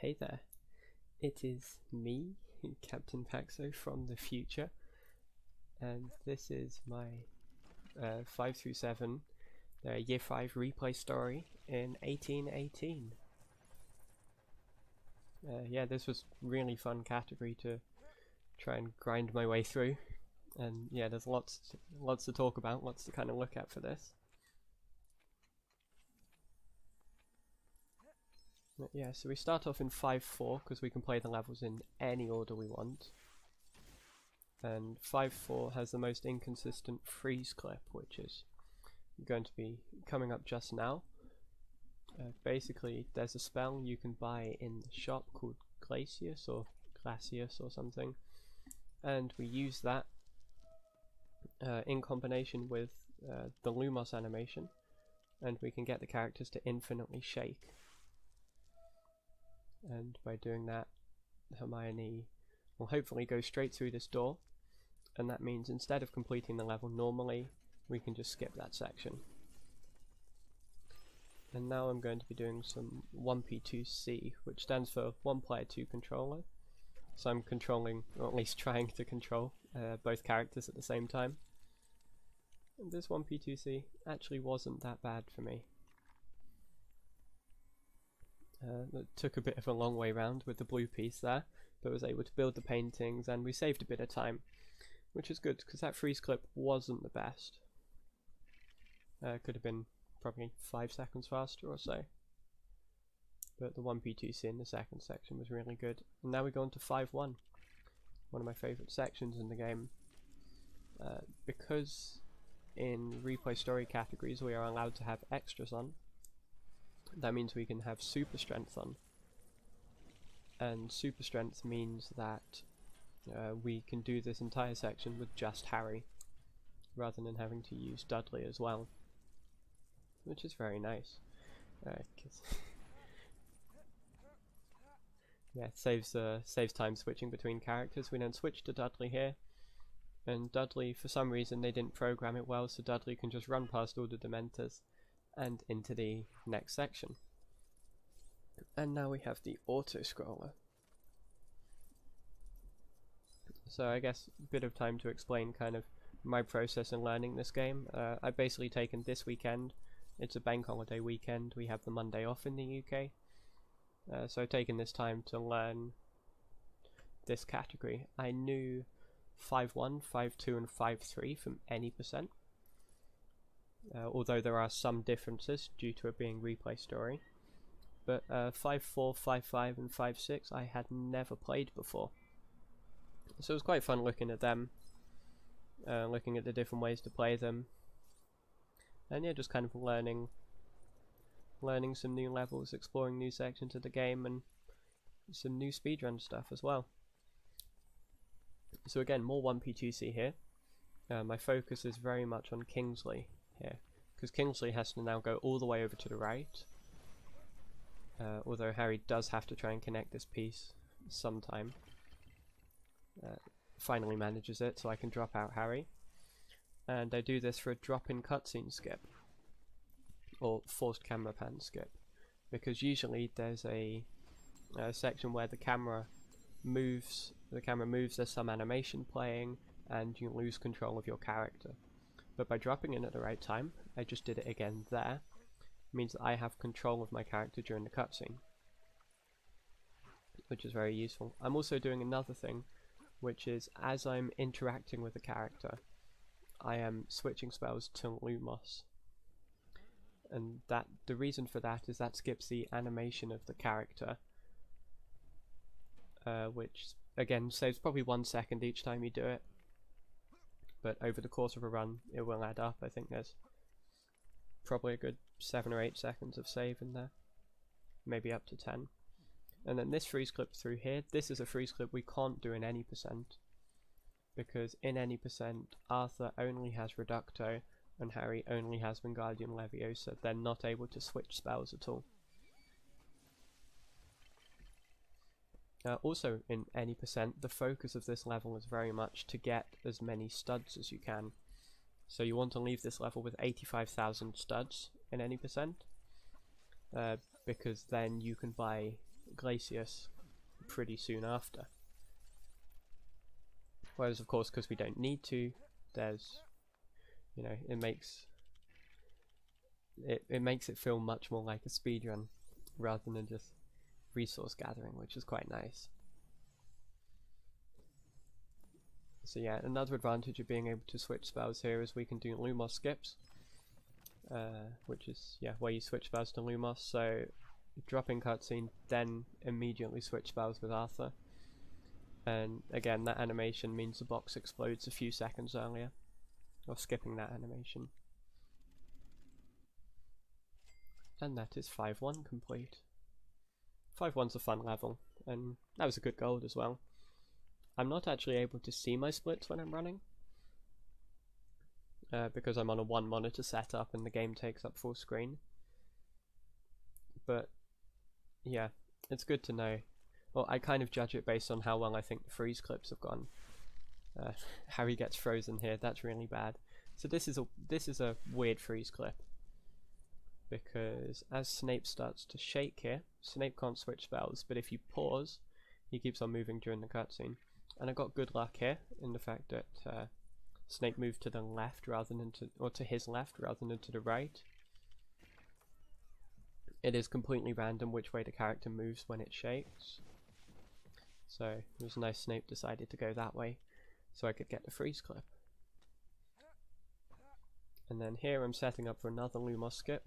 Hey there, it is me, Captain Paxo from the future, and this is my 5 through 7 Year 5 replay story in 1818. Yeah, this was really fun category to try and grind my way through, and yeah, there's lots to talk about, lots to kind of look at for this. Yeah, so we start off in 5-4 because we can play the levels in any order we want. And 5-4 has the most inconsistent freeze clip, which is going to be coming up just now. Basically, there's a spell you can buy in the shop called Glacius or something, and we use that in combination with the Lumos animation, and we can get the characters to infinitely shake. And by doing that, Hermione will hopefully go straight through this door, and that means instead of completing the level normally, we can just skip that section. And now I'm going to be doing some 1P2C, which stands for 1 player 2 controller. So I'm controlling, or at least trying to control, both characters at the same time. And this 1P2C actually wasn't that bad for me. It took a bit of a long way round with the blue piece there, but was able to build the paintings, and we saved a bit of time, which is good because that freeze clip wasn't the best. Could have been probably 5 seconds faster or so, but the 1P2C in the second section was really good. And now we go on to 5-1, one of my favourite sections in the game, because in replay story categories we are allowed to have extras on. That means we can have super strength on, and super strength means that we can do this entire section with just Harry rather than having to use Dudley as well, which is very nice. Yeah, it saves time switching between characters. We then switch to Dudley here, and Dudley, for some reason they didn't program it well, so Dudley can just run past all the Dementors and into the next section. And now we have the auto-scroller. So I guess a bit of time to explain kind of my process in learning this game. I've basically taken this weekend, it's a bank holiday weekend, we have the Monday off in the UK. So I've taken this time to learn this category. I knew 5-1, 5-2 and 5-3 from any percent. Although there are some differences due to it being replay story. But 5-4, 5-5 and 5-6 I had never played before. So it was quite fun looking at them, looking at the different ways to play them. And yeah, just kind of learning some new levels, exploring new sections of the game, and some new speedrun stuff as well. So again, more 1P2C here. My focus is very much on Kingsley here, because Kingsley has to now go all the way over to the right, although Harry does have to try and connect this piece sometime. Finally manages it, so I can drop out Harry, and I do this for a drop-in cutscene skip, or forced camera pan skip, because usually there's a section where the camera moves, there's some animation playing, and you lose control of your character. But by dropping in at the right time, I just did it again there, means that I have control of my character during the cutscene, which is very useful. I'm also doing another thing, which is as I'm interacting with the character, I am switching spells to Lumos. And the reason for that is that skips the animation of the character, which again saves probably 1 second each time you do it. But over the course of a run, it will add up. I think there's probably a good 7 or 8 seconds of save in there, maybe up to 10. And then this freeze clip through here, this is a freeze clip we can't do in any percent, because in any percent, Arthur only has Reducto, and Harry only has Wingardium Leviosa. They're not able to switch spells at all. Also, in any percent, the focus of this level is very much to get as many studs as you can. So you want to leave this level with 85,000 studs in any percent, because then you can buy Glacius pretty soon after. Whereas of course, because we don't need to, there's, you know, it makes it feel much more like a speedrun rather than just resource gathering, which is quite nice. So yeah, another advantage of being able to switch spells here is we can do Lumos skips, which is, yeah, where you switch spells to Lumos, so drop in cutscene, then immediately switch spells with Arthur. And again, that animation means the box explodes a few seconds earlier, or skipping that animation. And that is 5-1 complete. 5-1's a fun level, and that was a good gold as well. I'm not actually able to see my splits when I'm running, because I'm on a 1 monitor setup and the game takes up full screen. But yeah, it's good to know. Well, I kind of judge it based on how well I think the freeze clips have gone. Harry gets frozen here, that's really bad. So this is a weird freeze clip, because as Snape starts to shake here, Snape can't switch spells, but if you pause, he keeps on moving during the cutscene. And I got good luck here in the fact that Snape moved to the left rather than to his left rather than to the right. It is completely random which way the character moves when it shakes. So it was nice Snape decided to go that way so I could get the freeze clip. And then here I'm setting up for another Lumos skip.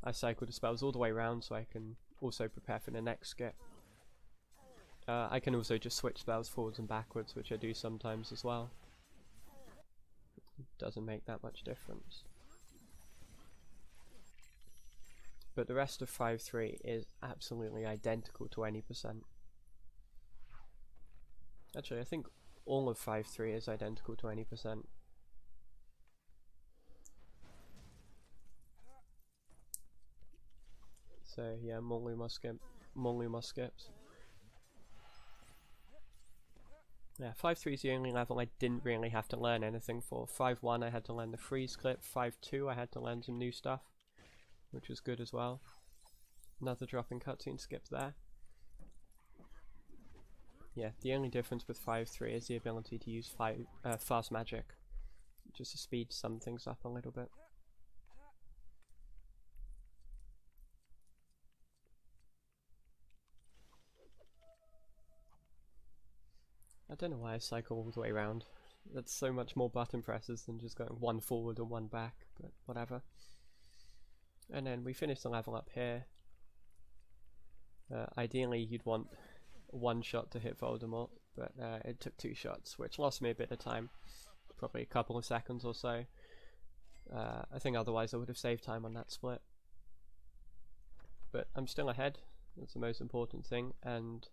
I cycle the spells all the way around so I can also prepare for the next skip. I can also just switch spells forwards and backwards, which I do sometimes as well. It doesn't make that much difference. But the rest of 5-3 is absolutely identical to any percent. Actually, I think all of 5-3 is identical to any percent. So yeah, more Lumos skips. Yeah, 5-3 is the only level I didn't really have to learn anything for. 5-1 I had to learn the freeze clip, 5-2 I had to learn some new stuff, which was good as well. Another drop in cutscene skip there. Yeah, the only difference with 5-3 is the ability to use fast magic, just to speed some things up a little bit. I don't know why I cycle all the way around. That's so much more button presses than just going one forward and one back, but whatever. And then we finish the level up here. Ideally you'd want one shot to hit Voldemort, but it took 2 shots, which lost me a bit of time. Probably a couple of seconds or so. I think otherwise I would have saved time on that split. But I'm still ahead, that's the most important thing, and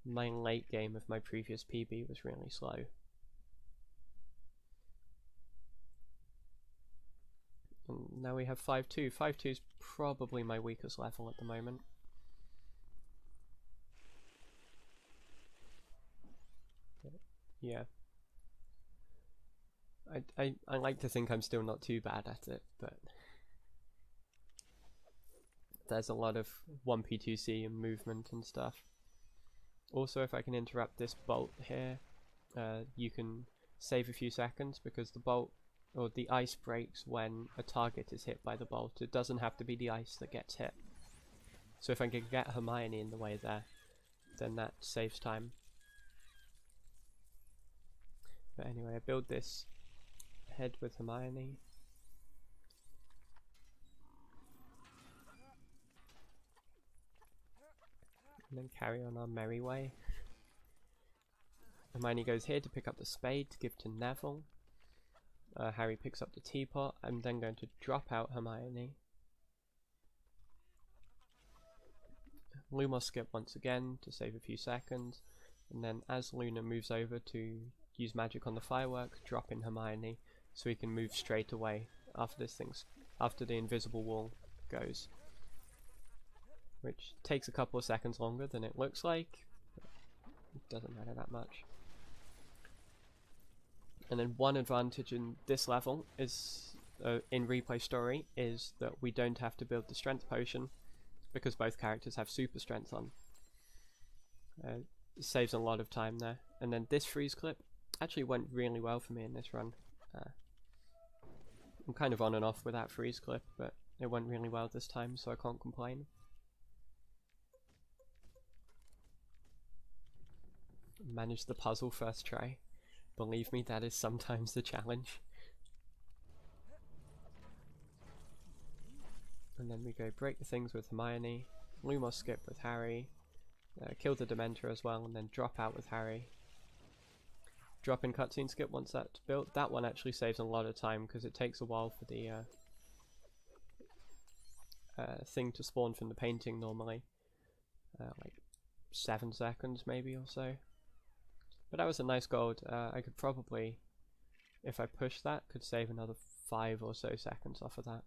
my late game of my previous PB was really slow. And now we have 5-2. 5-2 is probably my weakest level at the moment. But yeah. I like to think I'm still not too bad at it, but there's a lot of 1P2C and movement and stuff. Also, if I can interrupt this bolt here, you can save a few seconds, because the bolt, or the ice, breaks when a target is hit by the bolt. It doesn't have to be the ice that gets hit. So if I can get Hermione in the way there, then that saves time. But anyway, I build this head with Hermione. And then carry on our merry way. Hermione goes here to pick up the spade to give to Neville. Harry picks up the teapot. I'm then going to drop out Hermione. Lumos skip once again to save a few seconds. And then as Luna moves over to use magic on the firework, drop in Hermione so we can move straight away after the invisible wall goes. Which takes a couple of seconds longer than it looks like, but it doesn't matter that much. And then one advantage in this level is, in Replay Story, is that we don't have to build the strength potion. because both characters have super strength on. It saves a lot of time there. And then this freeze clip actually went really well for me in this run. I'm kind of on and off with that freeze clip, but it went really well this time, so I can't complain. Manage the puzzle first try. Believe me, that is sometimes the challenge. And then we go break the things with Hermione, Lumos skip with Harry, kill the Dementor as well, and then drop out with Harry. Drop in cutscene skip once that's built. That one actually saves a lot of time because it takes a while for the thing to spawn from the painting normally. Like 7 seconds maybe or so. But that was a nice gold. I could probably, if I push that, could save another 5 or so seconds off of that.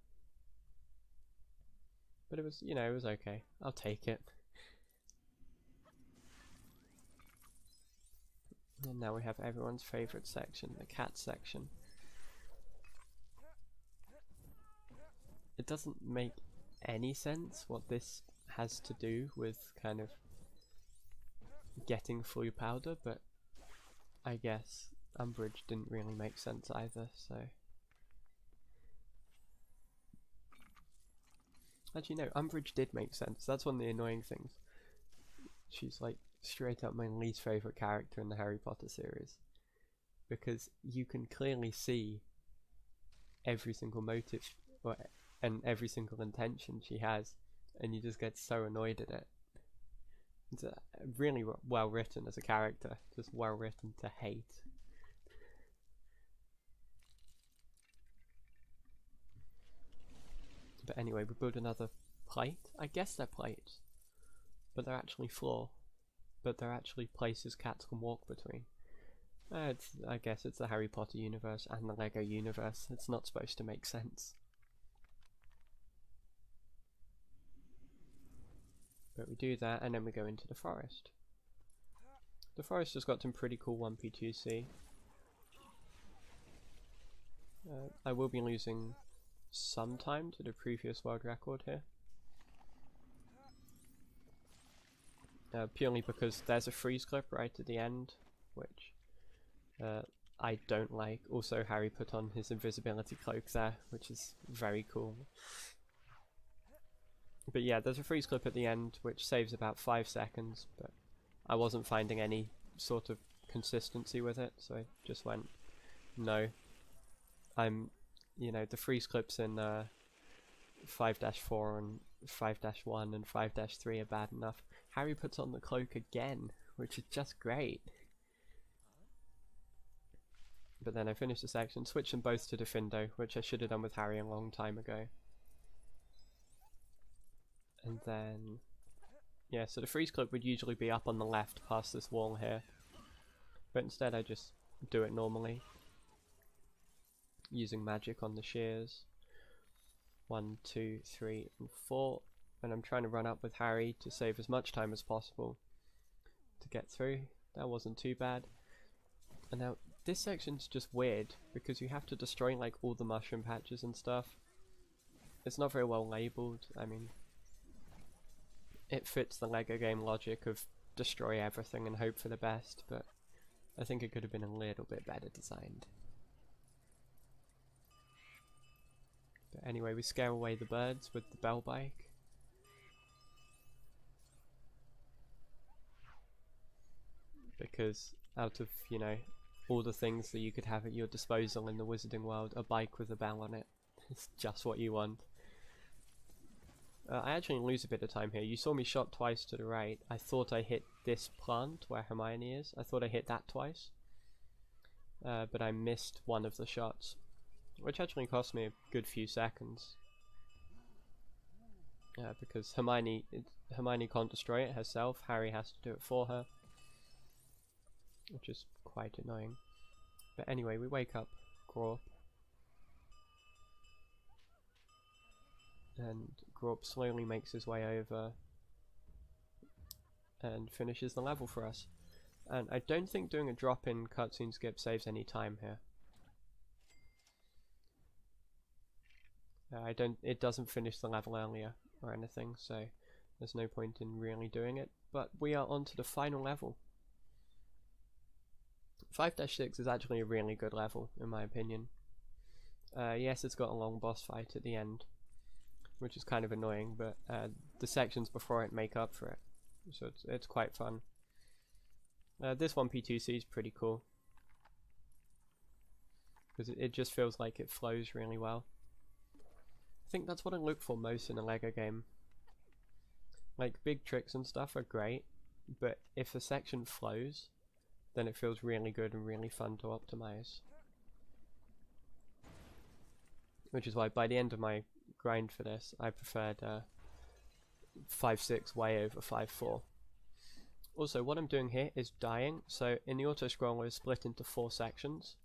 But it was, you know, it was okay. I'll take it. And now we have everyone's favourite section, the cat section. It doesn't make any sense what this has to do with kind of getting Floo powder, but I guess Umbridge didn't really make sense either, so... Actually no, Umbridge did make sense. That's one of the annoying things. She's like straight up my least favourite character in the Harry Potter series. Because you can clearly see every single motive and every single intention she has, and you just get so annoyed at it. It's really well written as a character, just well written to hate. But anyway, we build another plate. I guess they're plates, but they're actually floor. But they're actually places cats can walk between. I guess it's the Harry Potter universe and the Lego universe. It's not supposed to make sense. But we do that, and then we go into the forest. The forest has got some pretty cool 1P2C. I will be losing some time to the previous world record here. Purely because there's a freeze clip right at the end, which I don't like. Also, Harry put on his invisibility cloak there, which is very cool. But yeah, there's a freeze clip at the end, which saves about 5 seconds, but I wasn't finding any sort of consistency with it, so I just went, no. You know, the freeze clips in 5-4 and 5-1 and 5-3 are bad enough. Harry puts on the cloak again, which is just great. But then I finished the section, switched them both to Diffindo, which I should have done with Harry a long time ago. And then, yeah, so the freeze clip would usually be up on the left past this wall here. But instead I just do it normally, using magic on the shears. 1, 2, 3, and 4. And I'm trying to run up with Harry to save as much time as possible to get through. That wasn't too bad. And now this section's just weird because you have to destroy like all the mushroom patches and stuff. It's not very well labelled. I mean, it fits the Lego game logic of destroy everything and hope for the best, but I think it could have been a little bit better designed. But anyway, we scare away the birds with the bell bike. Because out of, you know, all the things that you could have at your disposal in the Wizarding World, a bike with a bell on it is just what you want. I actually lose a bit of time here. You saw me shot twice to the right. I thought I hit this plant where Hermione is. I thought I hit that twice. But I missed one of the shots, which actually cost me a good few seconds. Because Hermione can't destroy it herself. Harry has to do it for her, which is quite annoying. But anyway, we wake up Grawp. And Grawp slowly makes his way over and finishes the level for us. And I don't think doing a drop-in cutscene skip saves any time here. It doesn't finish the level earlier or anything, so There's no point in really doing it, but we are on to the final level. 5-6 is actually a really good level, in my opinion. Yes, it's got a long boss fight at the end, which is kind of annoying, but the sections before it make up for it, so it's quite fun. This 1P2C is pretty cool, because it just feels like it flows really well. I think that's what I look for most in a LEGO game. Like, big tricks and stuff are great, but if a section flows, then it feels really good and really fun to optimize. Which is why by the end of my grind for this, I preferred 5-6 way over 5-4. Also, what I'm doing here is dying. So in the auto-scroller it's split into 4 sections.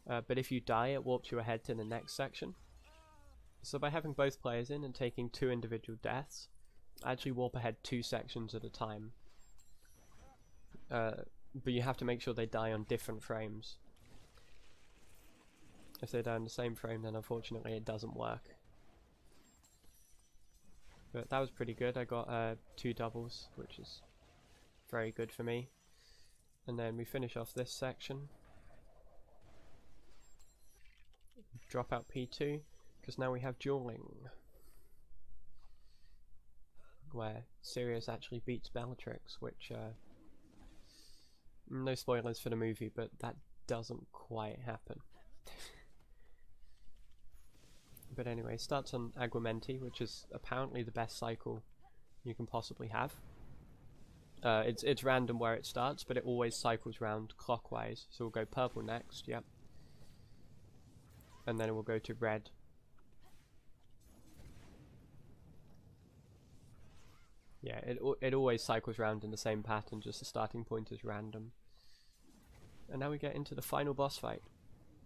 But if you die, it warps you ahead to the next section. So by having both players in and taking 2 individual deaths, I actually warp ahead 2 sections at a time. But you have to make sure they die on different frames. If they die on the same frame, then unfortunately it doesn't work. But that was pretty good. I got 2 doubles, which is very good for me. And then we finish off this section. Drop out P2, because now we have dueling, where Sirius actually beats Bellatrix, which, no spoilers for the movie, but that doesn't quite happen. But anyway, starts on Aguamenti, which is apparently the best cycle you can possibly have. It's random where it starts, but it always cycles round clockwise. So we'll go purple next, yep. And then it will go to red. Yeah, it always cycles round in the same pattern, just the starting point is random. And now we get into the final boss fight.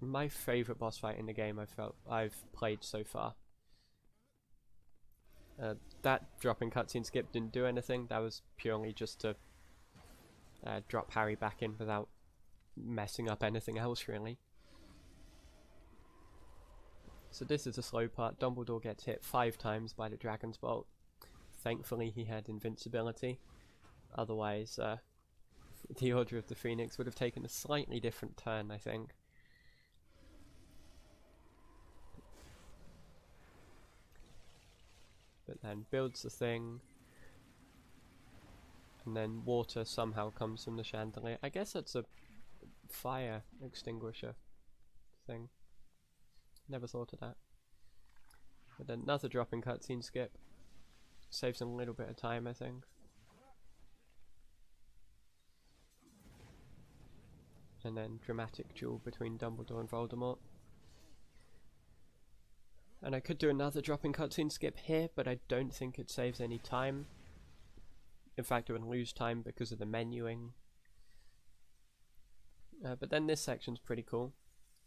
My favourite boss fight in the game I've played so far. That dropping cutscene skip didn't do anything. That was purely just to drop Harry back in without messing up anything else, really. So this is the slow part. Dumbledore gets hit 5 times by the Dragon's Bolt. Thankfully he had invincibility. Otherwise, the Order of the Phoenix would have taken a slightly different turn, I think. But then builds the thing, and then water somehow comes from the chandelier. I guess that's a fire extinguisher thing. Never thought of that. But then another dropping cutscene skip. Saves a little bit of time, I think. And then dramatic duel between Dumbledore and Voldemort. And I could do another dropping cutscene skip here, but I don't think it saves any time. In fact, it would lose time because of the menuing. But then this section's pretty cool.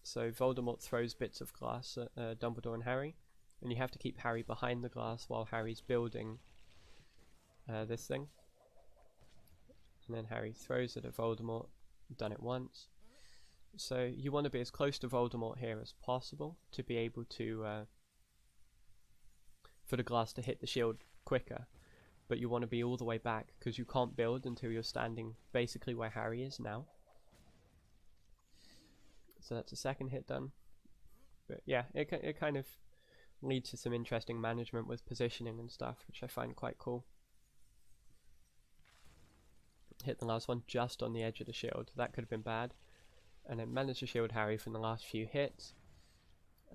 So Voldemort throws bits of glass at Dumbledore and Harry, and you have to keep Harry behind the glass while Harry's building this thing. And then Harry throws it at Voldemort. Done it once. So you want to be as close to Voldemort here as possible to be able to for the glass to hit the shield quicker, but you want to be all the way back because you can't build until you're standing basically where Harry is now. So that's a second hit done. But yeah, it kind of leads to some interesting management with positioning and stuff, which I find quite cool. Hit the last one just on the edge of the shield. That could have been bad. And then manage to shield Harry from the last few hits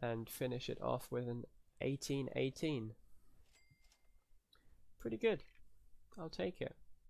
and finish it off with an 18-18. Pretty good. I'll take it.